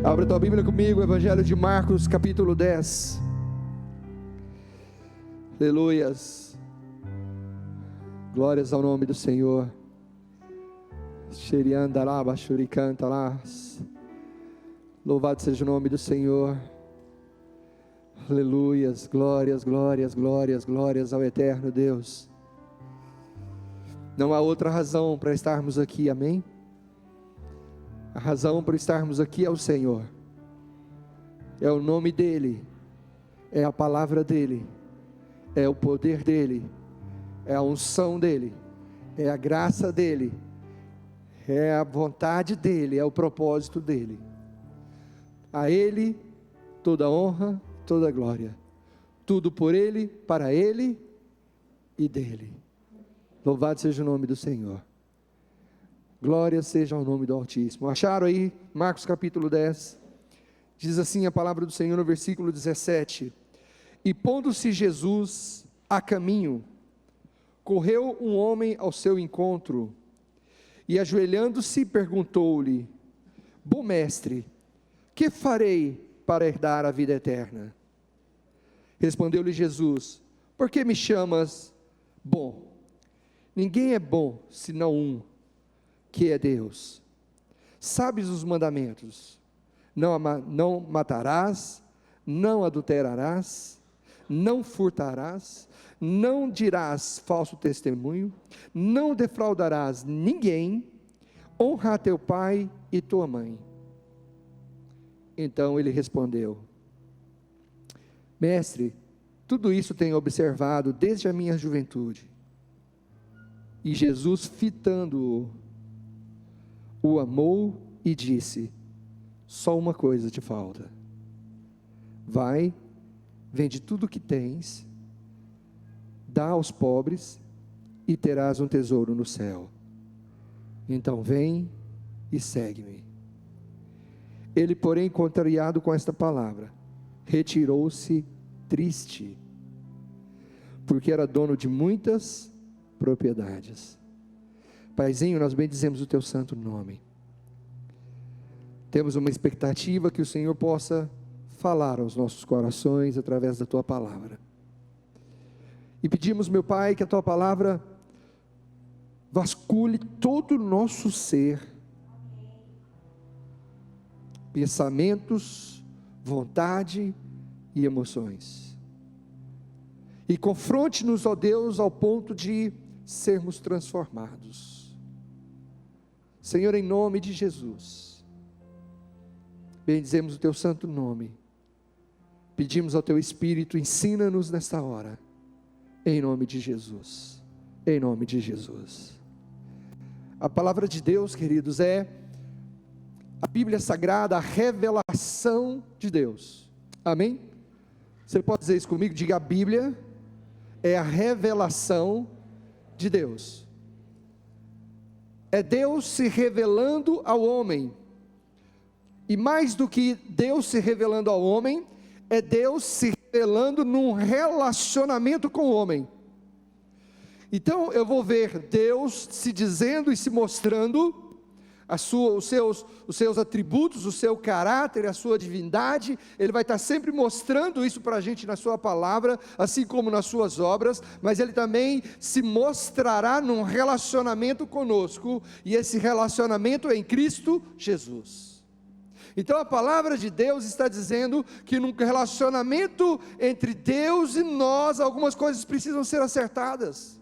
Abra tua Bíblia comigo, Evangelho de Marcos, capítulo 10. Aleluias. Glórias ao nome do Senhor. Louvado seja o nome do Senhor. Aleluias, glórias, glórias, glórias, glórias ao eterno Deus. Não há outra razão para estarmos aqui, amém? A razão para estarmos aqui é o Senhor, é o nome dEle, é a palavra dEle, é o poder dEle, é a unção dEle, é a graça dEle, é a vontade dEle, é o propósito dEle. A Ele toda honra, toda glória, tudo por Ele, para Ele e dEle. Louvado seja o nome do Senhor. Glória seja ao nome do Altíssimo. Acharam aí? Marcos capítulo 10. Diz assim a palavra do Senhor no versículo 17. E pondo-se Jesus a caminho, correu um homem ao seu encontro, e ajoelhando-se perguntou-lhe: Bom mestre, que farei para herdar a vida eterna? Respondeu-lhe Jesus: Por que me chamas bom? Ninguém é bom, senão um, que é Deus. Sabes os mandamentos: não matarás, não adulterarás, não furtarás, não dirás falso testemunho, não defraudarás ninguém, honra teu pai e tua mãe. Então ele respondeu: Mestre, tudo isso tenho observado desde a minha juventude. E Jesus, fitando-o, o amou e disse: Só uma coisa te falta. Vai, vende tudo o que tens, dá aos pobres, e terás um tesouro no céu. Então vem e segue-me. Ele, porém, contrariado com esta palavra, retirou-se triste, porque era dono de muitas propriedades. Paizinho, nós bendizemos o teu santo nome. Temos uma expectativa que o Senhor possa falar aos nossos corações através da tua palavra. E pedimos, meu Pai, que a tua palavra vasculhe todo o nosso ser, pensamentos, vontade e emoções. E confronte-nos, ó Deus, ao ponto de sermos transformados. Senhor, em nome de Jesus, bendizemos o teu santo nome, pedimos ao teu Espírito, ensina-nos nesta hora, em nome de Jesus, em nome de Jesus. A palavra de Deus, queridos, é a Bíblia Sagrada, a revelação de Deus, amém? Você pode dizer isso comigo? Diga: a Bíblia é a revelação de Deus. É Deus se revelando ao homem. E mais do que Deus se revelando ao homem, é Deus se revelando num relacionamento com o homem. Então eu vou ver Deus se dizendo e se mostrando os seus atributos, o seu caráter, a sua divindade. Ele vai estar sempre mostrando isso para a gente na sua palavra, assim como nas suas obras, mas Ele também se mostrará num relacionamento conosco, e esse relacionamento é em Cristo Jesus. Então a palavra de Deus está dizendo que num relacionamento entre Deus e nós, algumas coisas precisam ser acertadas.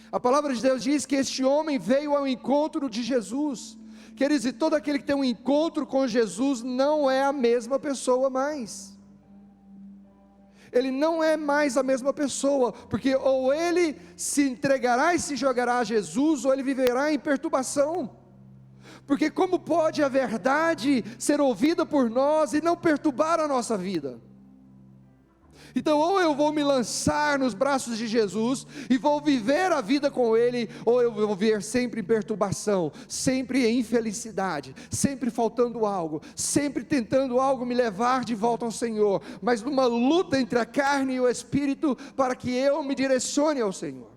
A palavra de Deus diz que este homem veio ao encontro de Jesus. Quer dizer, todo aquele que tem um encontro com Jesus não é a mesma pessoa mais. Ele não é mais a mesma pessoa, porque ou ele se entregará e se jogará a Jesus, ou ele viverá em perturbação. Porque como pode a verdade ser ouvida por nós e não perturbar a nossa vida? Então, ou eu vou me lançar nos braços de Jesus e vou viver a vida com Ele, ou eu vou viver sempre em perturbação, sempre em infelicidade, sempre faltando algo, sempre tentando algo me levar de volta ao Senhor, mas numa luta entre a carne e o Espírito, para que eu me direcione ao Senhor.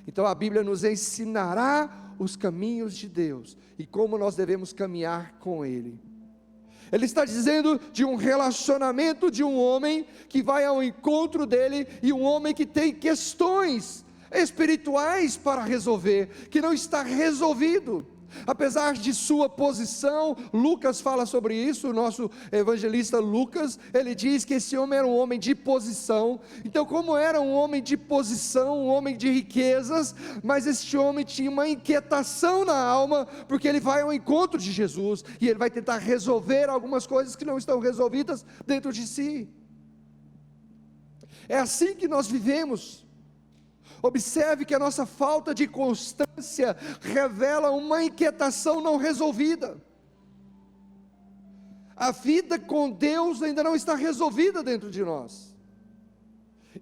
Então a Bíblia nos ensinará os caminhos de Deus e como nós devemos caminhar com Ele. Ele está dizendo de um relacionamento de um homem que vai ao encontro dele e um homem que tem questões espirituais para resolver, que não está resolvido. Apesar de sua posição, Lucas fala sobre isso, o nosso evangelista Lucas, ele diz que esse homem era um homem de posição. Então, como era um homem de posição, um homem de riquezas, mas este homem tinha uma inquietação na alma, porque ele vai ao encontro de Jesus, e ele vai tentar resolver algumas coisas que não estão resolvidas dentro de si. É assim que nós vivemos. Observe que a nossa falta de constância revela uma inquietação não resolvida. A vida com Deus ainda não está resolvida dentro de nós.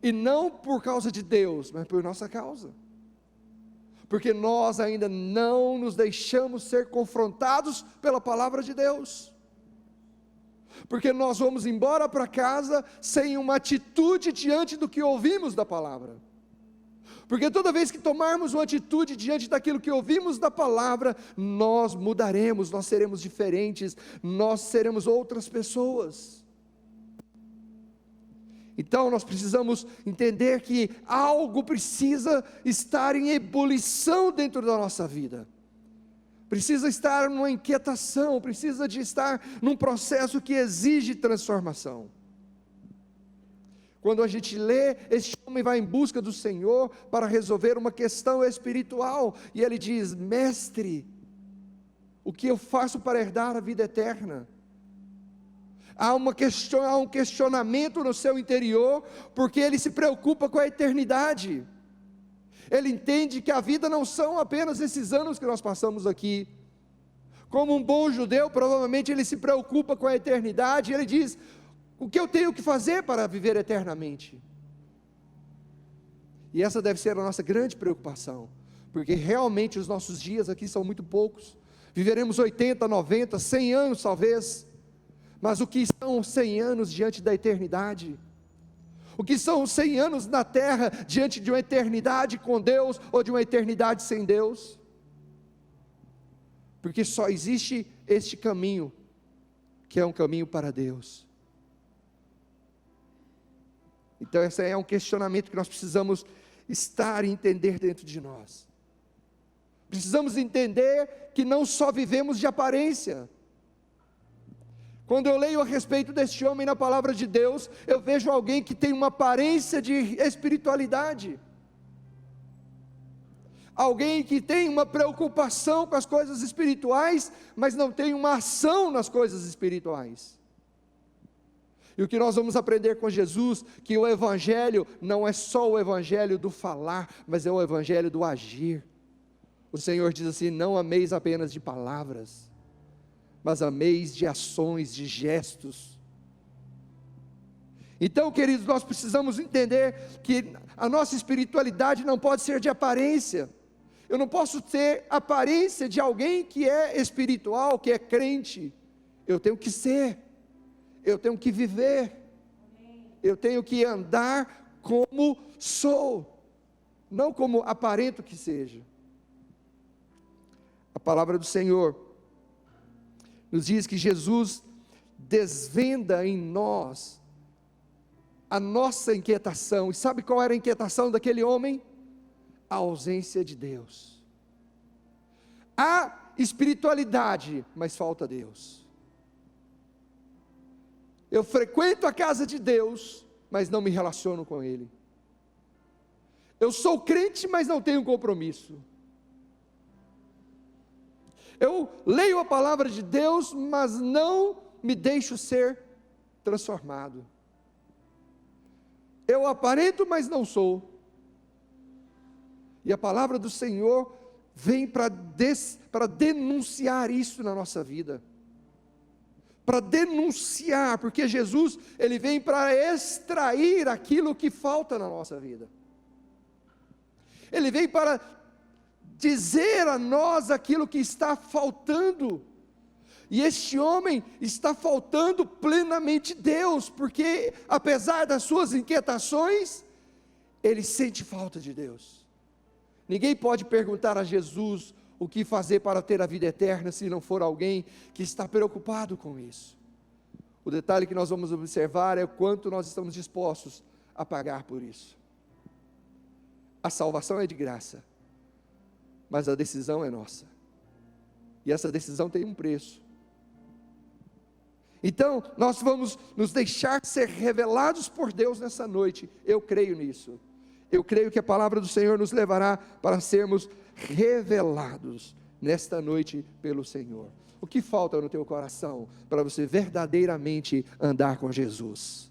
E não por causa de Deus, mas por nossa causa. Porque nós ainda não nos deixamos ser confrontados pela palavra de Deus. Porque nós vamos embora para casa sem uma atitude diante do que ouvimos da palavra. Porque toda vez que tomarmos uma atitude diante daquilo que ouvimos da palavra, nós mudaremos, nós seremos diferentes, nós seremos outras pessoas. Então nós precisamos entender que algo precisa estar em ebulição dentro da nossa vida. Precisa estar numa inquietação, precisa de estar num processo que exige transformação. Quando a gente lê, este homem vai em busca do Senhor para resolver uma questão espiritual, e ele diz: mestre, o que eu faço para herdar a vida eterna? Há um questionamento no seu interior, porque ele se preocupa com a eternidade. Ele entende que a vida não são apenas esses anos que nós passamos aqui. Como um bom judeu, provavelmente ele se preocupa com a eternidade, e ele diz: o que eu tenho que fazer para viver eternamente? E essa deve ser a nossa grande preocupação, porque realmente os nossos dias aqui são muito poucos. Viveremos 80, 90, 100 anos talvez, mas o que são 100 anos diante da eternidade? O que são 100 anos na terra diante de uma eternidade com Deus ou de uma eternidade sem Deus? Porque só existe este caminho, que é um caminho para Deus. Então esse é um questionamento que nós precisamos estar e entender dentro de nós. Precisamos entender que não só vivemos de aparência. Quando eu leio a respeito deste homem na palavra de Deus, eu vejo alguém que tem uma aparência de espiritualidade. Alguém que tem uma preocupação com as coisas espirituais, mas não tem uma ação nas coisas espirituais. E o que nós vamos aprender com Jesus, que o Evangelho não é só o Evangelho do falar, mas é o Evangelho do agir. O Senhor diz assim: não ameis apenas de palavras, mas ameis de ações, de gestos. Então, queridos, nós precisamos entender que a nossa espiritualidade não pode ser de aparência. Eu não posso ter aparência de alguém que é espiritual, que é crente. Eu tenho que ser. Eu tenho que viver, eu tenho que andar como sou, não como aparento que seja. A palavra do Senhor nos diz que Jesus desvenda em nós a nossa inquietação. E sabe qual era a inquietação daquele homem? A ausência de Deus. Há espiritualidade, mas falta Deus. Eu frequento a casa de Deus, mas não me relaciono com Ele. Eu sou crente, mas não tenho compromisso. Eu leio a palavra de Deus, mas não me deixo ser transformado. Eu aparento, mas não sou. E a palavra do Senhor vem para denunciar isso na nossa vida. Para denunciar, porque Jesus, Ele vem para extrair aquilo que falta na nossa vida. Ele vem para dizer a nós aquilo que está faltando. E este homem está faltando plenamente Deus, porque apesar das suas inquietações, ele sente falta de Deus. Ninguém pode perguntar a Jesus o que fazer para ter a vida eterna se não for alguém que está preocupado com isso. O detalhe que nós vamos observar é o quanto nós estamos dispostos a pagar por isso. A salvação é de graça, mas a decisão é nossa. E essa decisão tem um preço. Então, nós vamos nos deixar ser revelados por Deus nessa noite. Eu creio nisso. Eu creio que a palavra do Senhor nos levará para sermos revelados nesta noite pelo Senhor. O que falta no teu coração para você verdadeiramente andar com Jesus?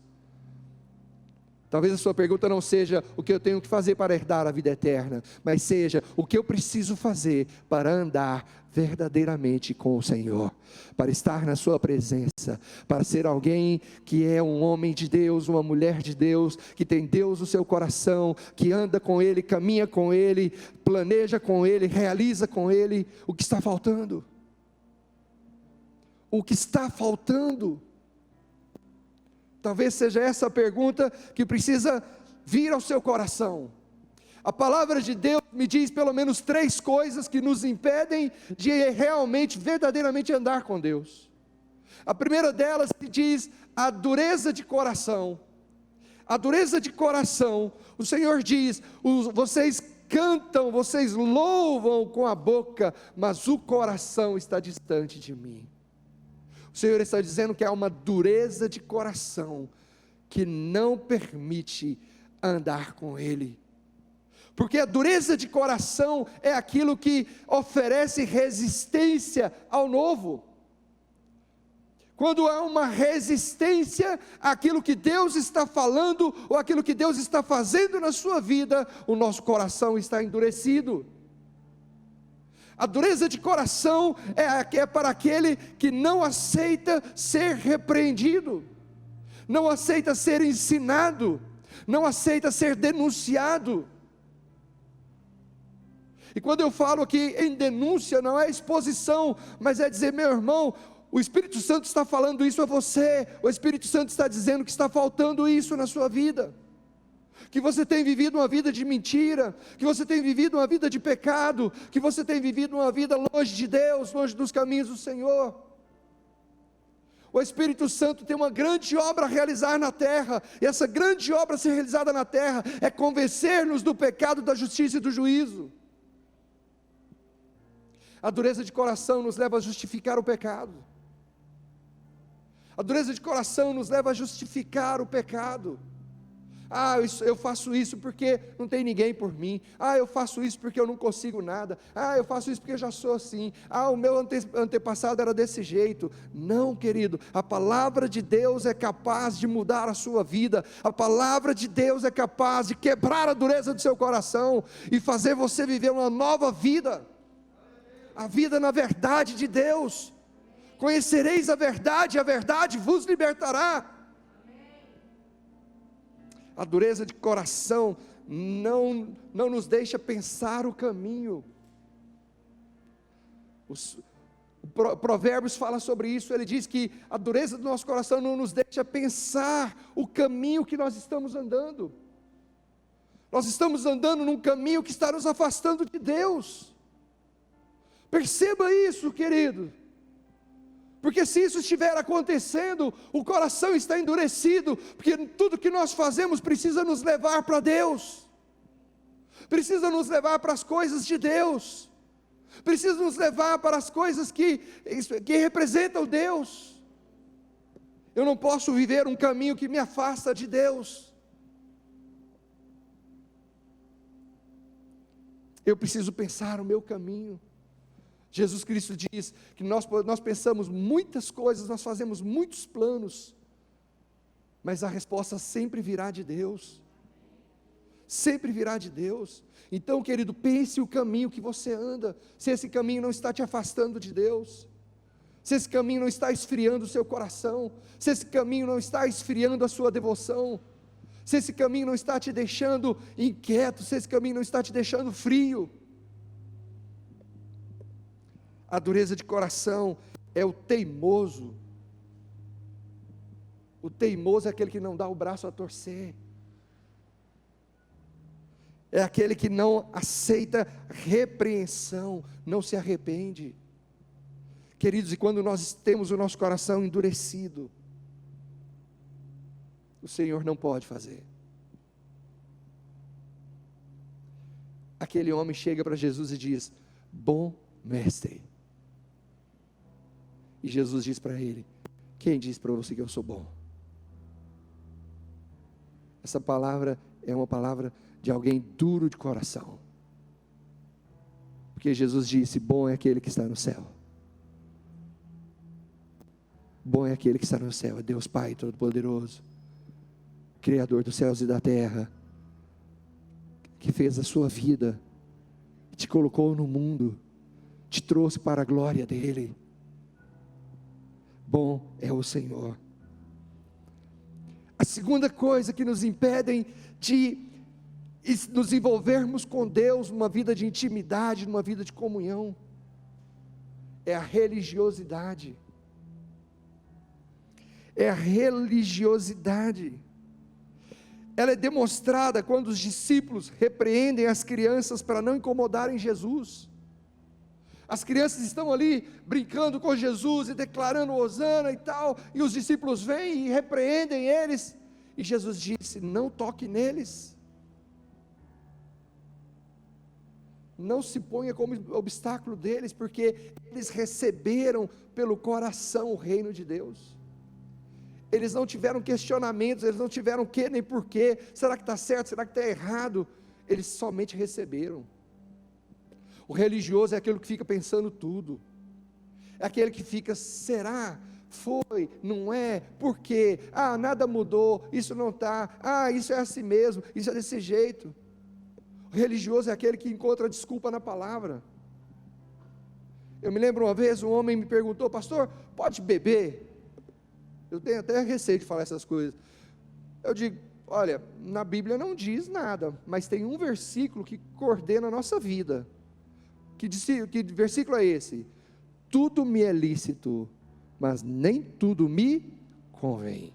Talvez a sua pergunta não seja o que eu tenho que fazer para herdar a vida eterna, mas seja o que eu preciso fazer para andar verdadeiramente com o Senhor, para estar na sua presença, para ser alguém que é um homem de Deus, uma mulher de Deus, que tem Deus no seu coração, que anda com Ele, caminha com Ele, planeja com Ele, realiza com Ele. O que está faltando? O que está faltando? Talvez seja essa a pergunta que precisa vir ao seu coração. A palavra de Deus me diz pelo menos 3 coisas que nos impedem de realmente, verdadeiramente andar com Deus. A primeira delas se diz a dureza de coração. A dureza de coração, o Senhor diz, vocês cantam, vocês louvam com a boca, mas o coração está distante de mim. O Senhor está dizendo que há uma dureza de coração que não permite andar com Ele. Porque a dureza de coração é aquilo que oferece resistência ao novo. Quando há uma resistência àquilo que Deus está falando, ou àquilo que Deus está fazendo na sua vida, o nosso coração está endurecido. A dureza de coração é para aquele que não aceita ser repreendido, não aceita ser ensinado, não aceita ser denunciado. E quando eu falo aqui em denúncia, não é exposição, mas é dizer, meu irmão, o Espírito Santo está falando isso a você, o Espírito Santo está dizendo que está faltando isso na sua vida, que você tem vivido uma vida de mentira, que você tem vivido uma vida de pecado, que você tem vivido uma vida longe de Deus, longe dos caminhos do Senhor. O Espírito Santo tem uma grande obra a realizar na terra, e essa grande obra a ser realizada na terra, é convencer-nos do pecado, da justiça e do juízo. A dureza de coração nos leva a justificar o pecado. A dureza de coração nos leva a justificar o pecado. Eu faço isso porque não tem ninguém por mim. Eu faço isso porque eu não consigo nada. Eu faço isso porque eu já sou assim. O meu antepassado era desse jeito. Não, querido, a palavra de Deus é capaz de mudar a sua vida. A palavra de Deus é capaz de quebrar a dureza do seu coração e fazer você viver uma nova vida. A vida na verdade de Deus. Conhecereis a verdade vos libertará. A dureza de coração não nos deixa pensar o caminho. O Provérbios fala sobre isso, ele diz que a dureza do nosso coração não nos deixa pensar o caminho que nós estamos andando. Nós estamos andando num caminho que está nos afastando de Deus. Perceba isso, querido. Porque se isso estiver acontecendo, o coração está endurecido, porque tudo que nós fazemos precisa nos levar para Deus, precisa nos levar para as coisas de Deus, precisa nos levar para as coisas que representam Deus. Eu não posso viver um caminho que me afasta de Deus. Eu preciso pensar o meu caminho. Jesus Cristo diz que nós pensamos muitas coisas, nós fazemos muitos planos, mas a resposta sempre virá de Deus, sempre virá de Deus. Então, querido, pense o caminho que você anda, se esse caminho não está te afastando de Deus, se esse caminho não está esfriando o seu coração, se esse caminho não está esfriando a sua devoção, se esse caminho não está te deixando inquieto, se esse caminho não está te deixando frio. A dureza de coração é o teimoso. O teimoso é aquele que não dá o braço a torcer. é aquele que não aceita repreensão, não se arrepende. Queridos, e quando nós temos o nosso coração endurecido, o Senhor não pode fazer. Aquele homem chega para Jesus e diz: bom mestre. E Jesus diz para ele: quem disse para você que eu sou bom? Essa palavra é uma palavra de alguém duro de coração. Porque Jesus disse: bom é aquele que está no céu. Bom é aquele que está no céu, é Deus Pai Todo-Poderoso, Criador dos céus e da terra, que fez a sua vida, te colocou no mundo, te trouxe para a glória dEle. Bom é o Senhor. A segunda coisa que nos impedem de nos envolvermos com Deus, numa vida de intimidade, numa vida de comunhão, é a religiosidade. É a religiosidade. Ela é demonstrada quando os discípulos repreendem as crianças para não incomodarem Jesus. As crianças estão ali brincando com Jesus e declarando hosana e tal, e os discípulos vêm e repreendem eles, e Jesus disse: não toque neles, não se ponha como obstáculo deles, porque eles receberam pelo coração o reino de Deus. Eles não tiveram questionamentos, eles não tiveram que nem porquê, será que está certo, será que está errado, eles somente receberam. O religioso é aquele que fica pensando tudo, é aquele que fica: será, foi, não é, por quê, nada mudou, isso não está, isso é assim mesmo, isso é desse jeito. O religioso é aquele que encontra desculpa na palavra. Eu me lembro uma vez, um homem me perguntou: pastor, pode beber? Eu tenho até receio de falar essas coisas. Eu digo: olha, na Bíblia não diz nada, mas tem um versículo que coordena a nossa vida. Que versículo é esse? Tudo me é lícito, mas nem tudo me convém.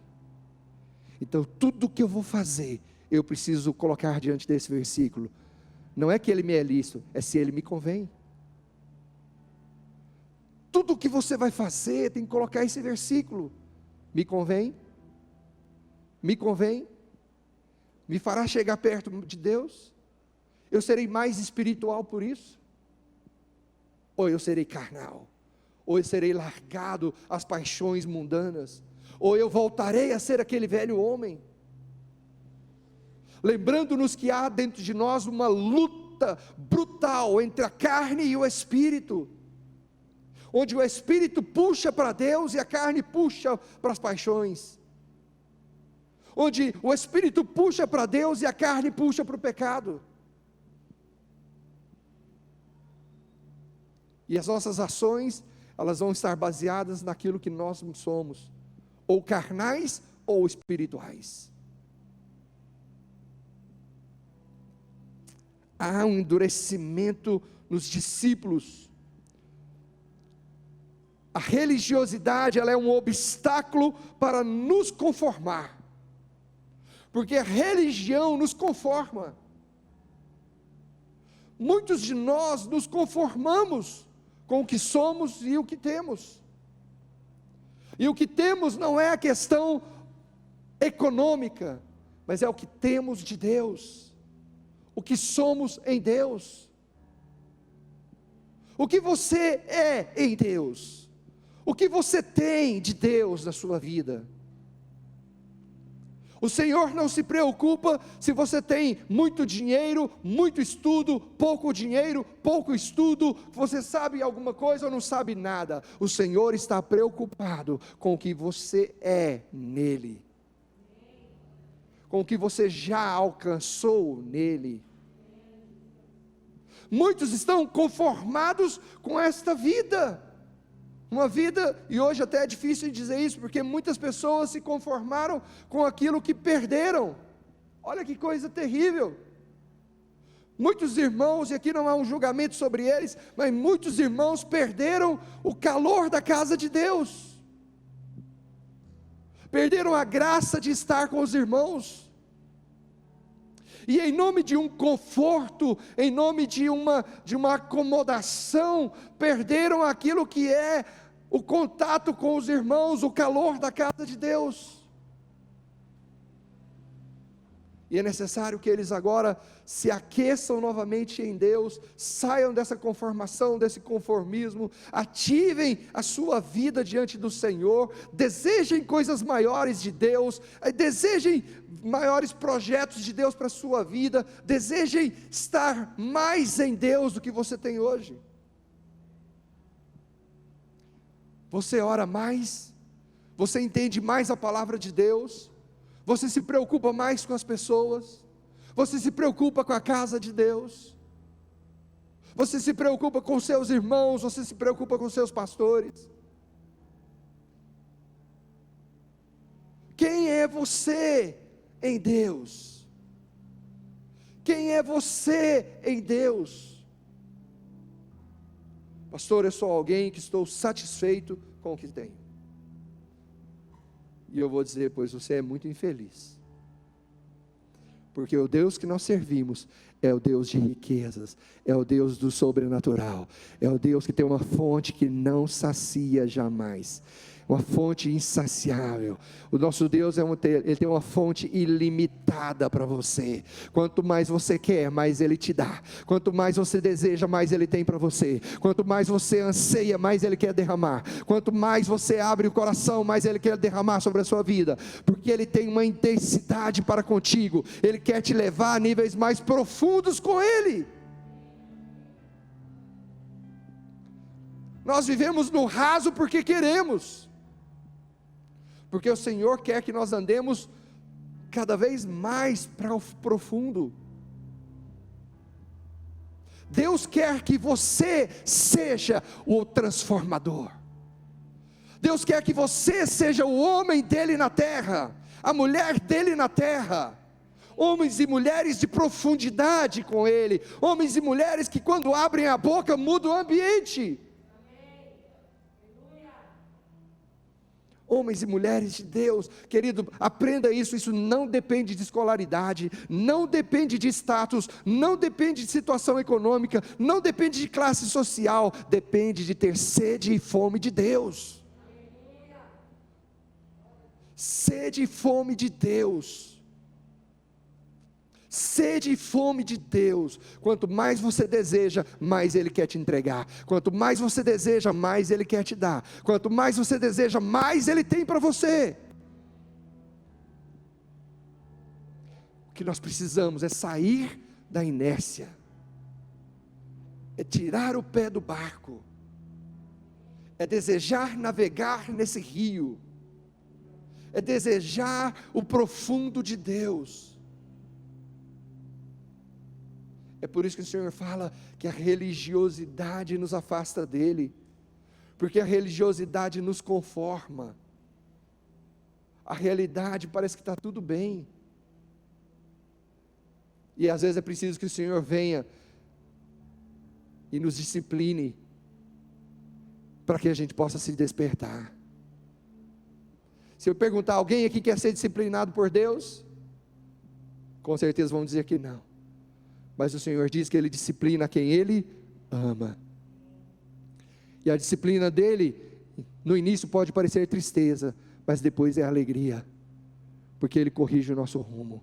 Então tudo que eu vou fazer, eu preciso colocar diante desse versículo. Não é que ele me é lícito, é se ele me convém. Tudo que você vai fazer, tem que colocar esse versículo. Me convém? Me convém? Me fará chegar perto de Deus? Eu serei mais espiritual por isso? Ou eu serei carnal? Ou eu serei largado às paixões mundanas? Ou eu voltarei a ser aquele velho homem? Lembrando-nos que há dentro de nós uma luta brutal entre a carne e o espírito, onde o espírito puxa para Deus e a carne puxa para as paixões, onde o espírito puxa para Deus e a carne puxa para o pecado. E as nossas ações, elas vão estar baseadas naquilo que nós somos, ou carnais ou espirituais. Há um endurecimento nos discípulos. A religiosidade, ela é um obstáculo para nos conformar, porque a religião nos conforma. Muitos de nós nos conformamos com o que somos e o que temos, e o que temos não é a questão econômica, mas é o que temos de Deus, o que somos em Deus, o que você é em Deus, o que você tem de Deus na sua vida. O Senhor não se preocupa se você tem muito dinheiro, muito estudo, pouco dinheiro, pouco estudo, você sabe alguma coisa ou não sabe nada. O Senhor está preocupado com o que você é nele, com o que você já alcançou nele. Muitos estão conformados com esta vida, uma vida, e hoje até é difícil dizer isso, porque muitas pessoas se conformaram com aquilo que perderam. Olha que coisa terrível. Muitos irmãos, e aqui não há um julgamento sobre eles, mas muitos irmãos perderam o calor da casa de Deus, perderam a graça de estar com os irmãos. e em nome de um conforto, em nome de uma acomodação, perderam aquilo que é o contato com os irmãos, o calor da casa de Deus. E é necessário que eles agora se aqueçam novamente em Deus, saiam dessa conformação, desse conformismo, ativem a sua vida diante do Senhor, desejem coisas maiores de Deus, desejem maiores projetos de Deus para a sua vida, desejem estar mais em Deus do que você tem hoje. Você ora mais, você entende mais a palavra de Deus, você se preocupa mais com as pessoas, você se preocupa com a casa de Deus, você se preocupa com seus irmãos, você se preocupa com seus pastores. Quem é você em Deus? Quem é você em Deus? Pastor, eu sou alguém que estou satisfeito com o que tenho. E eu vou dizer, pois você é muito infeliz, porque o Deus que nós servimos é o Deus de riquezas, é o Deus do sobrenatural, é o Deus que tem uma fonte que não sacia jamais, uma fonte insaciável. O nosso Deus ele tem uma fonte ilimitada para você. Quanto mais você quer, mais Ele te dá. Quanto mais você deseja, mais Ele tem para você. Quanto mais você anseia, mais Ele quer derramar. Quanto mais você abre o coração, mais Ele quer derramar sobre a sua vida, porque Ele tem uma intensidade para contigo. Ele quer te levar a níveis mais profundos com Ele. Nós vivemos no raso porque queremos, porque o Senhor quer que nós andemos cada vez mais para o profundo. Deus quer que você seja o transformador. Deus quer que você seja o homem dele na terra, a mulher dele na terra. Homens e mulheres de profundidade com ele, homens e mulheres que quando abrem a boca mudam o ambiente. Homens e mulheres de Deus, querido, aprenda isso. Isso não depende de escolaridade, não depende de status, não depende de situação econômica, não depende de classe social, depende de ter sede e fome de Deus. Sede e fome de Deus. Sede e fome de Deus. Quanto mais você deseja, mais Ele quer te entregar. Quanto mais você deseja, mais Ele quer te dar. Quanto mais você deseja, mais Ele tem para você. O que nós precisamos é sair da inércia, é tirar o pé do barco, é desejar navegar nesse rio, é desejar o profundo de Deus. É por isso que o Senhor fala que a religiosidade nos afasta dEle, porque a religiosidade nos conforma, a realidade parece que está tudo bem, e às vezes é preciso que o Senhor venha e nos discipline, para que a gente possa se despertar. Se eu perguntar, alguém aqui quer ser disciplinado por Deus? Com certeza vão dizer que não. Mas o Senhor diz que Ele disciplina quem Ele ama. E a disciplina dEle, no início pode parecer tristeza, mas depois é alegria, porque Ele corrige o nosso rumo,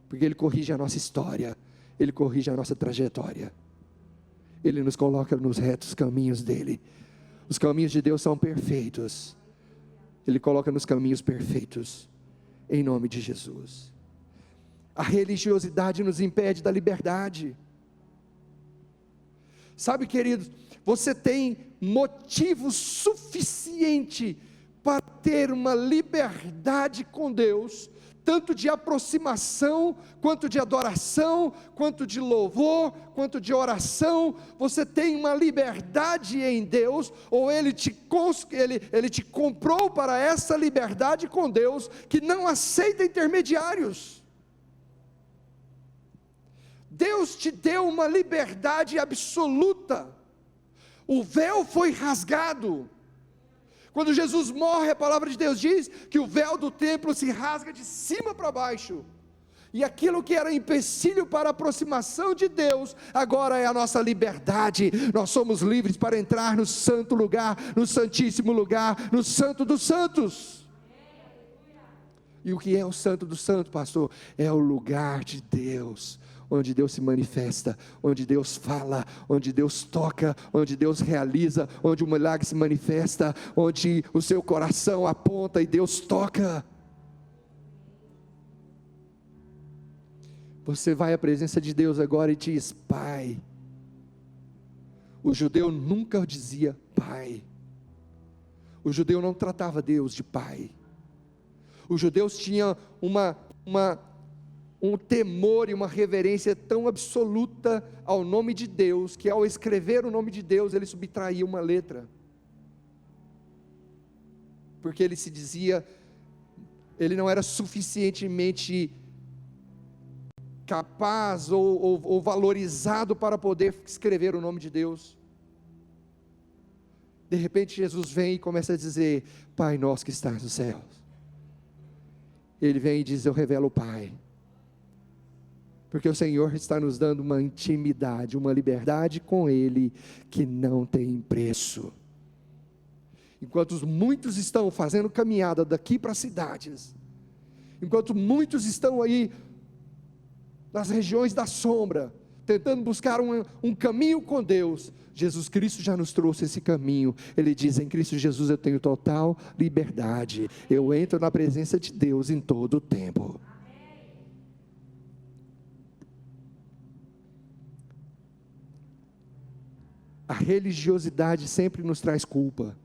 porque Ele corrige a nossa história, Ele corrige a nossa trajetória, Ele nos coloca nos retos caminhos dEle. Os caminhos de Deus são perfeitos, Ele coloca nos caminhos perfeitos, em nome de Jesus. A religiosidade nos impede da liberdade. Sabe, queridos, você tem motivo suficiente para ter uma liberdade com Deus, tanto de aproximação, quanto de adoração, quanto de louvor, quanto de oração. Você tem uma liberdade em Deus, ou Ele te comprou para essa liberdade com Deus, que não aceita intermediários. Deus te deu uma liberdade absoluta. O véu foi rasgado. Quando Jesus morre, a palavra de Deus diz que o véu do templo se rasga de cima para baixo. E aquilo que era empecilho para a aproximação de Deus, agora é a nossa liberdade. Nós somos livres para entrar no santo lugar, no santíssimo lugar, no santo dos santos. E o que é o santo dos santos, pastor? É o lugar de Deus, onde Deus se manifesta, onde Deus fala, onde Deus toca, onde Deus realiza, onde o milagre se manifesta, onde o seu coração aponta e Deus toca. Você vai à presença de Deus agora e diz: Pai. O judeu nunca dizia Pai. O judeu não tratava Deus de Pai. Os judeus tinham um temor e uma reverência tão absoluta ao nome de Deus, que ao escrever o nome de Deus, ele subtraía uma letra. Porque ele se dizia, ele não era suficientemente capaz ou valorizado para poder escrever o nome de Deus. De repente Jesus vem e começa a dizer: Pai nosso que estás nos céus. Ele vem e diz: eu revelo o Pai. Porque o Senhor está nos dando uma intimidade, uma liberdade com Ele que não tem preço. Enquanto muitos estão fazendo caminhada daqui para as cidades, enquanto muitos estão aí nas regiões da sombra, tentando buscar um caminho com Deus, Jesus Cristo já nos trouxe esse caminho. Ele diz: em Cristo Jesus eu tenho total liberdade, eu entro na presença de Deus em todo o tempo. A religiosidade sempre nos traz culpa,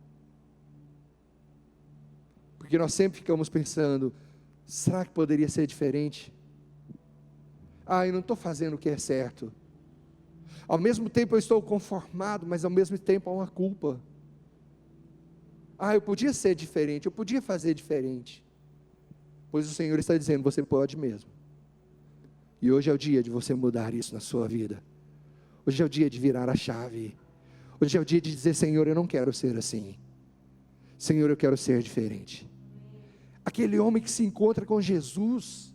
porque nós sempre ficamos pensando: será que poderia ser diferente? Eu não estou fazendo o que é certo. Ao mesmo tempo eu estou conformado, mas ao mesmo tempo há uma culpa. Eu podia ser diferente, eu podia fazer diferente. Pois o Senhor está dizendo: você pode mesmo. E hoje é o dia de você mudar isso na sua vida. Hoje é o dia de virar a chave. Hoje é o dia de dizer: Senhor, eu não quero ser assim. Senhor, eu quero ser diferente. Aquele homem que se encontra com Jesus,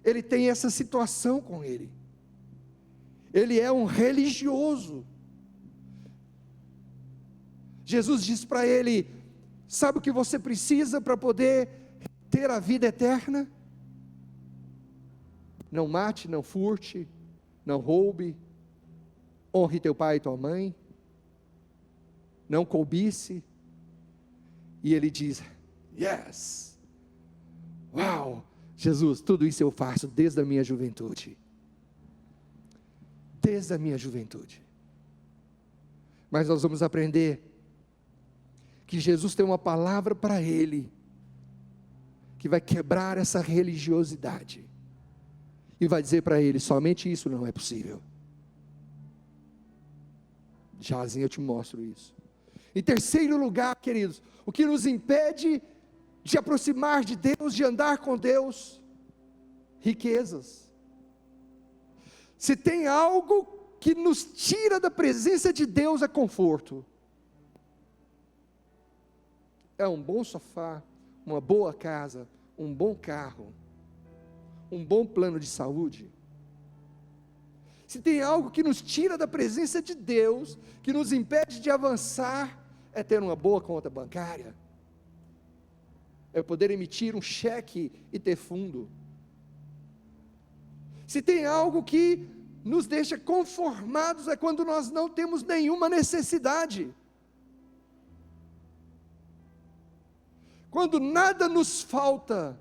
ele tem essa situação com ele. Ele é um religioso. Jesus diz para ele: sabe o que você precisa para poder ter a vida eterna? Não mate, não furte, não roube, honre teu pai e tua mãe, não cobice. E ele diz: yes, uau, Jesus, tudo isso eu faço desde a minha juventude. Desde a minha juventude. Mas nós vamos aprender que Jesus tem uma palavra para ele, que vai quebrar essa religiosidade, e vai dizer para ele: somente isso não é possível. Jazinho, eu te mostro isso. Em terceiro lugar, queridos, o que nos impede de aproximar de Deus, de andar com Deus? Riquezas. Se tem algo que nos tira da presença de Deus, é conforto. É um bom sofá, uma boa casa, um bom carro, um bom plano de saúde. Se tem algo que nos tira da presença de Deus, que nos impede de avançar, é ter uma boa conta bancária, é poder emitir um cheque e ter fundo. Se tem algo que nos deixa conformados, é quando nós não temos nenhuma necessidade, quando nada nos falta.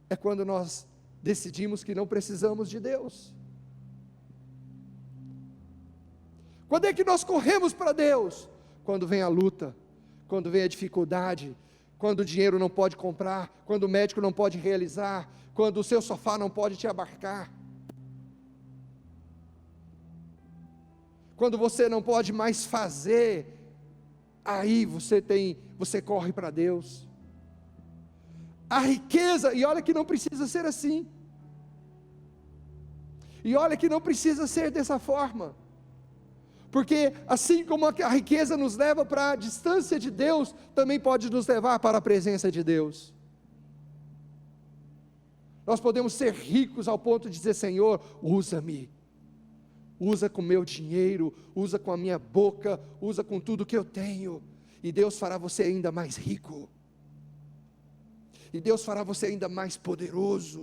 É quando nós decidimos que não precisamos de Deus. Quando é que nós corremos para Deus? Quando vem a luta, quando vem a dificuldade, quando o dinheiro não pode comprar, quando o médico não pode realizar, quando o seu sofá não pode te abarcar, quando você não pode mais fazer, aí você corre para Deus. A riqueza, e olha que não precisa ser assim, e olha que não precisa ser dessa forma, Porque assim como a riqueza nos leva para a distância de Deus, também pode nos levar para a presença de Deus. Nós podemos ser ricos ao ponto de dizer: Senhor, usa-me, usa com meu dinheiro, usa com a minha boca, usa com tudo que eu tenho, e Deus fará você ainda mais rico, e Deus fará você ainda mais poderoso.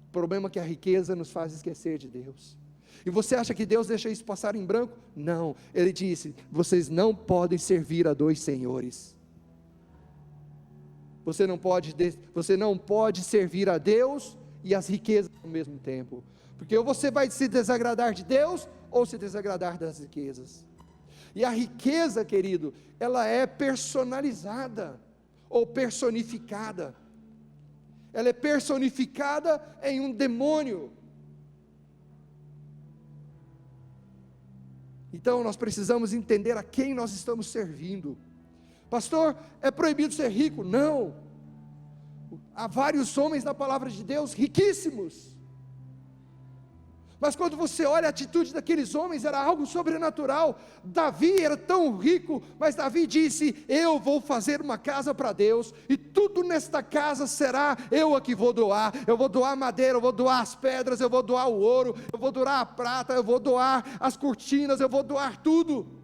O problema é que a riqueza nos faz esquecer de Deus. E você acha que Deus deixa isso passar em branco? Não, Ele disse: vocês não podem servir a dois senhores. Você não pode servir a Deus e as riquezas ao mesmo tempo, porque ou você vai se desagradar de Deus, ou se desagradar das riquezas. E a riqueza, querido, ela é personalizada, ou personificada. Ela é personificada em um demônio. Então nós precisamos entender a quem nós estamos servindo. Pastor, é proibido ser rico? Não. Há vários homens na palavra de Deus riquíssimos, mas quando você olha a atitude daqueles homens, era algo sobrenatural. Davi era tão rico, mas Davi disse: eu vou fazer uma casa para Deus, e tudo nesta casa será eu a que vou doar. Eu vou doar madeira, eu vou doar as pedras, eu vou doar o ouro, eu vou doar a prata, eu vou doar as cortinas, eu vou doar tudo.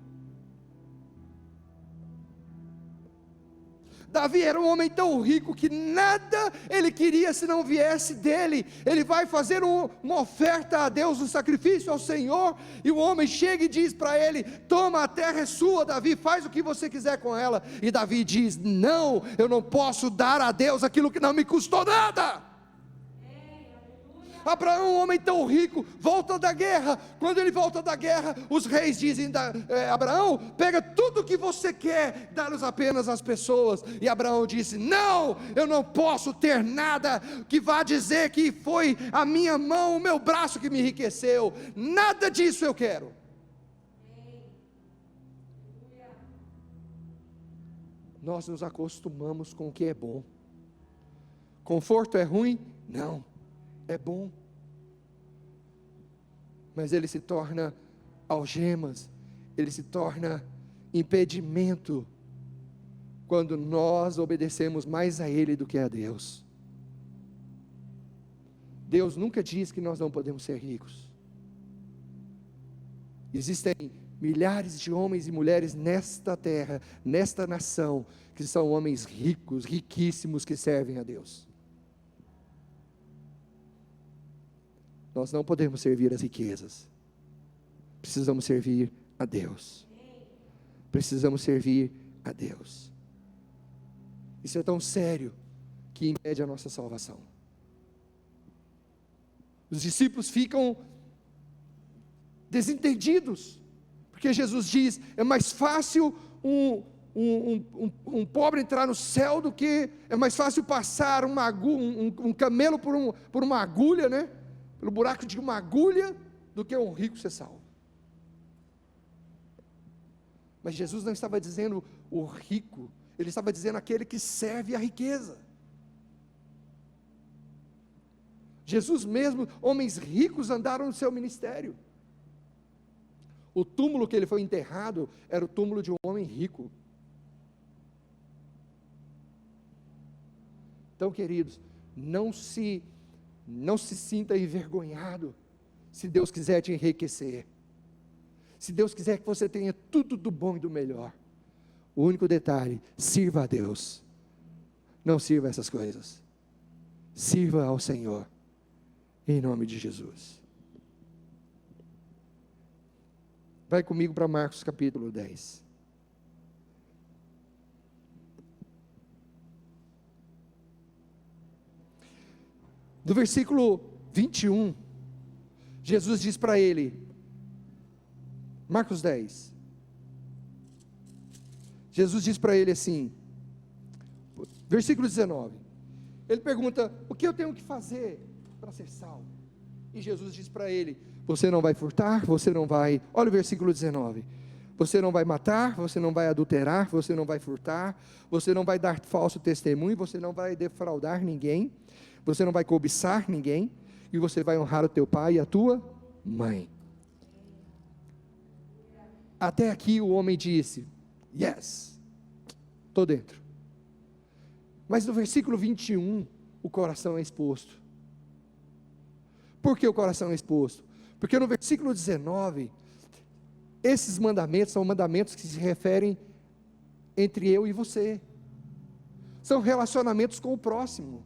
Davi era um homem tão rico que nada ele queria se não viesse dele. Ele vai fazer uma oferta a Deus, um sacrifício ao Senhor, e o homem chega e diz para ele: toma, a terra é sua, Davi, faz o que você quiser com ela. E Davi diz: não, eu não posso dar a Deus aquilo que não me custou nada. Abraão, um homem tão rico, volta da guerra. Quando ele volta da guerra, os reis dizem: Abraão, pega tudo que você quer, dá-nos apenas às pessoas. E Abraão disse: não, eu não posso ter nada que vá dizer que foi a minha mão, o meu braço que me enriqueceu. Nada disso eu quero. Nós nos acostumamos com o que é bom. Conforto é ruim? Não, é bom, mas ele se torna algemas, ele se torna impedimento, quando nós obedecemos mais a Ele do que a Deus. Deus nunca diz que nós não podemos ser ricos. Existem milhares de homens e mulheres nesta terra, nesta nação, que são homens ricos, riquíssimos, que servem a Deus. Nós não podemos servir as riquezas, precisamos servir a Deus, precisamos servir a Deus. Isso é tão sério, que impede a nossa salvação. Os discípulos ficam desentendidos, porque Jesus diz: é mais fácil um pobre entrar no céu do que, é mais fácil passar um camelo por uma agulha, né? Pelo buraco de uma agulha, do que um rico ser salvo. Mas Jesus não estava dizendo o rico, Ele estava dizendo aquele que serve a riqueza. Jesus mesmo, homens ricos andaram no seu ministério. O túmulo que ele foi enterrado era o túmulo de um homem rico. Então, queridos, não se sinta envergonhado, se Deus quiser te enriquecer, se Deus quiser que você tenha tudo do bom e do melhor. O único detalhe: sirva a Deus, não sirva essas coisas, sirva ao Senhor, em nome de Jesus. Vai comigo para Marcos capítulo 10. Do versículo 21, Jesus diz para ele, Marcos 10, Jesus diz para ele assim, versículo 19, ele pergunta: o que eu tenho que fazer para ser salvo? E Jesus diz para ele: você não vai furtar, você não vai, olha o versículo 19, você não vai matar, você não vai adulterar, você não vai furtar, você não vai dar falso testemunho, você não vai defraudar ninguém, você não vai cobiçar ninguém, e você vai honrar o teu pai e a tua mãe. Até aqui o homem disse: yes, estou dentro. Mas no versículo 21, o coração é exposto. Por que o coração é exposto? Porque no versículo 19, esses mandamentos são mandamentos que se referem entre eu e você. São relacionamentos com o próximo.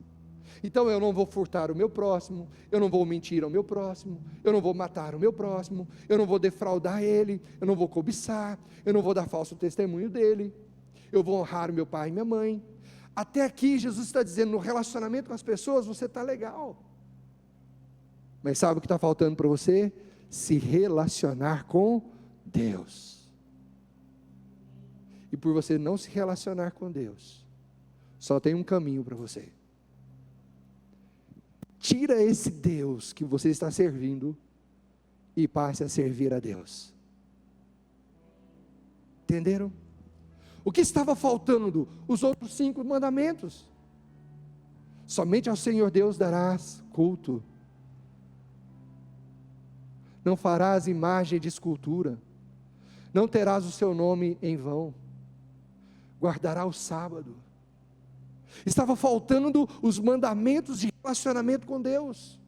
Então eu não vou furtar o meu próximo, eu não vou mentir ao meu próximo, eu não vou matar o meu próximo, eu não vou defraudar ele, eu não vou cobiçar, eu não vou dar falso testemunho dele, eu vou honrar o meu pai e minha mãe. Até aqui Jesus está dizendo, no relacionamento com as pessoas você está legal. Mas sabe o que está faltando para você? Se relacionar com Deus. E por você não se relacionar com Deus, só tem um caminho para você. Tira esse Deus que você está servindo e passe a servir a Deus. Entenderam? O que estava faltando? Os outros 5 mandamentos. Somente ao Senhor Deus darás culto. Não farás imagem de escultura. Não terás o seu nome em vão. Guardará o sábado. Estava faltando os mandamentos de relacionamento com Deus.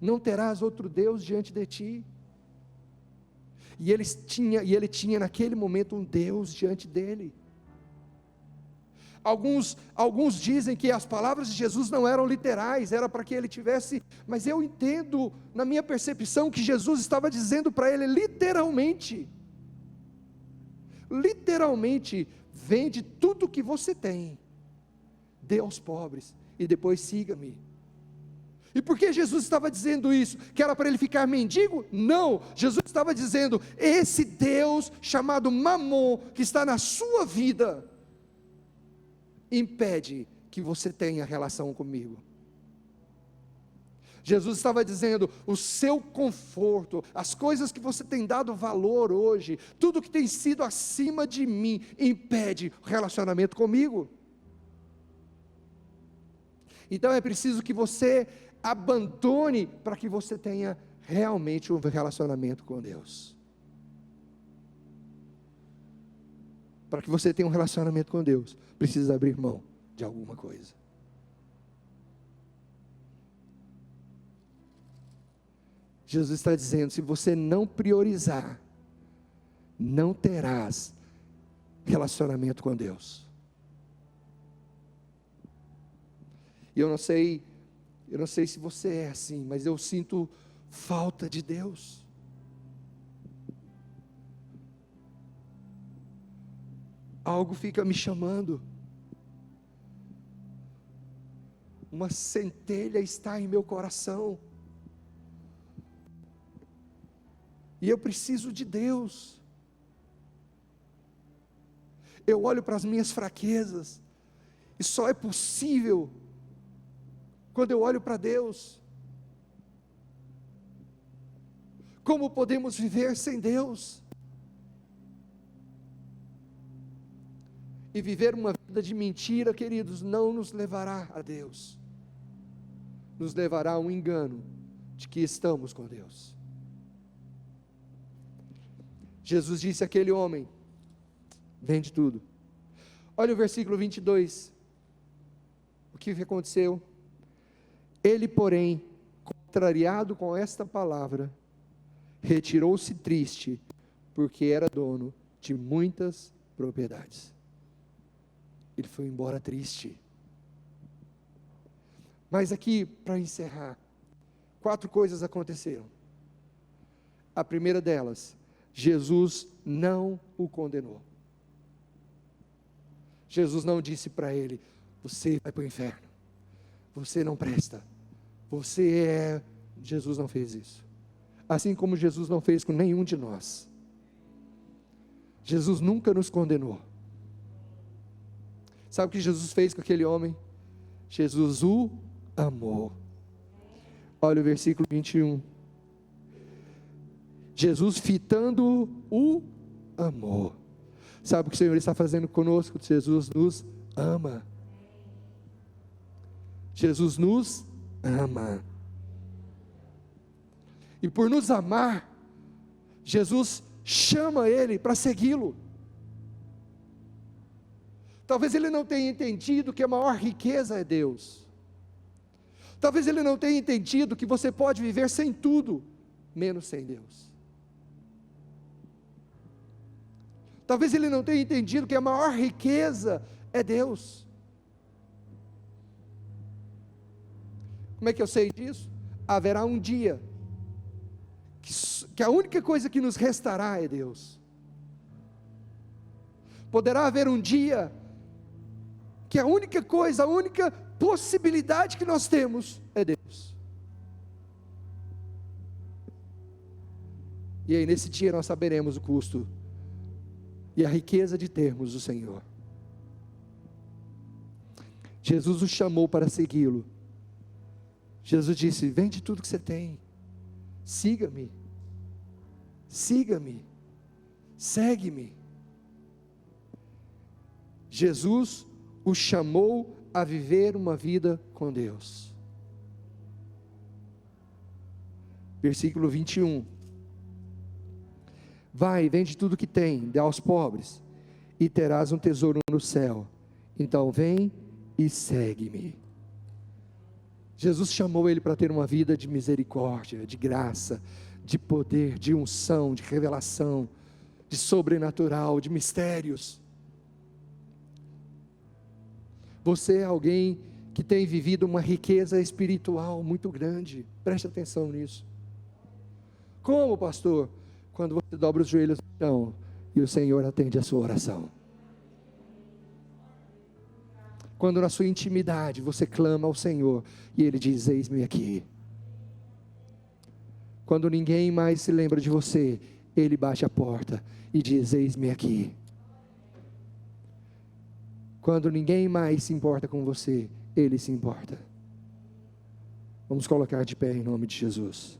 Não terás outro Deus diante de ti. E ele tinha naquele momento um Deus diante dele. Alguns dizem que as palavras de Jesus não eram literais, era para que ele tivesse, mas eu entendo, na minha percepção, que Jesus estava dizendo para ele literalmente, vende tudo que você tem, dê aos pobres, e depois siga-me. E por que Jesus estava dizendo isso? Que era para ele ficar mendigo? Não, Jesus estava dizendo, esse Deus chamado Mamon, que está na sua vida, impede que você tenha relação comigo. Jesus estava dizendo, o seu conforto, as coisas que você tem dado valor hoje, tudo que tem sido acima de mim, impede o relacionamento comigo. Então é preciso que você abandone para que você tenha realmente um relacionamento com Deus. Para que você tenha um relacionamento com Deus, precisa abrir mão de alguma coisa. Jesus está dizendo, se você não priorizar, não terás relacionamento com Deus. E eu não sei se você é assim, mas eu sinto falta de Deus. Algo fica me chamando. Uma centelha está em meu coração. E eu preciso de Deus. Eu olho para as minhas fraquezas, e só é possível quando eu olho para Deus. Como podemos viver sem Deus? E viver uma vida de mentira, queridos, não nos levará a Deus. Nos levará a um engano de que estamos com Deus. Jesus disse àquele homem, vende tudo. Olha o versículo 22. O que aconteceu? Ele, porém, contrariado com esta palavra, retirou-se triste, porque era dono de muitas propriedades. Ele foi embora triste. Mas aqui, para encerrar, 4 coisas aconteceram. A primeira delas, Jesus não o condenou. Jesus não disse para ele, você vai para o inferno, você não presta, Jesus não fez isso. Assim como Jesus não fez com nenhum de nós. Jesus nunca nos condenou. Sabe o que Jesus fez com aquele homem? Jesus o amou. Olha o versículo 21. Jesus, fitando-o, o amou. Sabe o que o Senhor está fazendo conosco? Jesus nos ama. Jesus nos ama. E por nos amar, Jesus chama ele para segui-lo. Talvez ele não tenha entendido que a maior riqueza é Deus. Talvez ele não tenha entendido que você pode viver sem tudo, menos sem Deus. Talvez ele não tenha entendido que a maior riqueza é Deus. Como é que eu sei disso? Haverá um dia que a única coisa que nos restará é Deus. Poderá haver um dia que a única coisa, a única possibilidade que nós temos é Deus. E aí nesse dia nós saberemos o custo e a riqueza de termos o Senhor. Jesus o chamou para segui-lo. Jesus disse: vende tudo que você tem, siga-me, siga-me, segue-me. Jesus o chamou a viver uma vida com Deus. Versículo 21. Vai, vende tudo que tem, dê aos pobres, e terás um tesouro no céu. Então vem e segue-me. Jesus chamou ele para ter uma vida de misericórdia, de graça, de poder, de unção, de revelação, de sobrenatural, de mistérios. Você é alguém que tem vivido uma riqueza espiritual muito grande. Preste atenção nisso. Como, pastor? Quando você dobra os joelhos no chão e o Senhor atende a sua oração. Quando na sua intimidade você clama ao Senhor e Ele diz: eis-me aqui. Quando ninguém mais se lembra de você, Ele bate a porta e diz: eis-me aqui. Quando ninguém mais se importa com você, Ele se importa. Vamos colocar de pé em nome de Jesus.